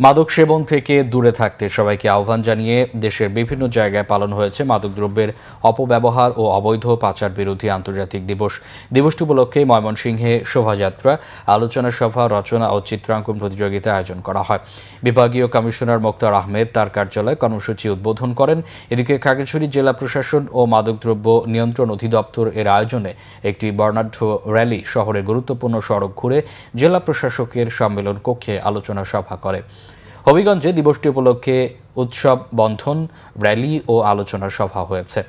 মাদক সেবন থেকে দূরে থাকতে সবাইকে আহ্বান জানিয়ে দেশের বিভিন্ন জায়গায় পালন হয়েছে মাদকদ্রব্যের অপব্যবহার ও অবৈধ পাচার বিরোধী আন্তর্জাতিক দিবস। দিবসটি উপলক্ষে ময়মনসিংহে শোভাযাত্রা, আলোচনা সভা, রচনা ও চিত্রাঙ্কন প্রতিযোগিতা আয়োজন করা হয়। বিভাগীয় কমিশনার মোক্তার আহমেদ তার কার্যালয়ে কর্মসূচি উদ্বোধন করেন। এদিকে খাগড়াছড়ি জেলা প্রশাসন ও মাদকদ্রব্য নিয়ন্ত্রণ অধিদপ্তর এর আয়োজনে একটি বর্ণাঢ্য র্যালি শহরের গুরুত্বপূর্ণ সড়ক ঘুরে জেলা প্রশাসকের সম্মেলন কক্ষে আলোচনা সভা করে। হবিগঞ্জে দিবসটি উপলক্ষে উৎসব বন্ধন র্যালি ও আলোচনা সভা হয়েছে।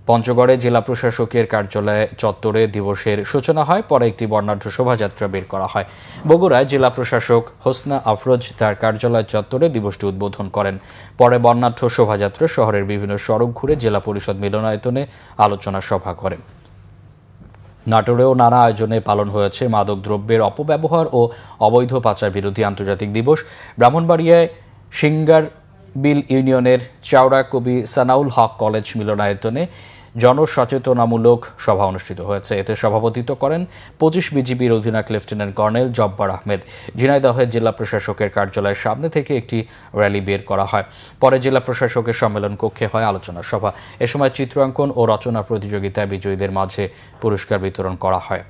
পঞ্চগড়ে জেলা প্রশাসকের কার্যালয়ে চত্বরে দিবসের সূচনা হয়, পরে একটি বর্ণাঢ্য শোভাযাত্রা বের করা হয়। বগুড়ায় জেলা প্রশাসক হোসনা আফরোজ তার কার্যালয় চত্বরে দিবসটি উদ্বোধন করেন। পরে বর্ণাঢ্য শোভাযাত্রা শহরের বিভিন্ন সড়ক ঘুরে জেলা পরিষদ মিলনায়তনে আলোচনা সভা করে। নাটোরেও নানা আয়োজনে পালন হয়েছে মাদক দ্রব্যের অপব্যবহার ও অবৈধ পাচার বিরোধী আন্তর্জাতিক দিবস। ব্রাহ্মণবাড়িয়ায় সিঙ্গারবিল ইউনিয়নের চাওড়া কবি সানাউল হক কলেজ মিলনায়তনে জনসচেতনামূলক সভা অনুষ্ঠিত হয়েছে। এতে সভাপতিত্ব করেন 25 বিজিবির অধিনায়ক লেফটেন্যান্ট কর্নেল জব্বার আহমেদ। ঝিনাইদহে জেলা প্রশাসকের কার্যালয়ের সামনে থেকে একটি র্যালি বের করা হয়। পরে জেলা প্রশাসকের সম্মেলন কক্ষে হয় আলোচনা সভা। এ সময় চিত্রাঙ্কন ও রচনা প্রতিযোগিতায় বিজয়ীদের মাঝে পুরস্কার বিতরণ করা হয়।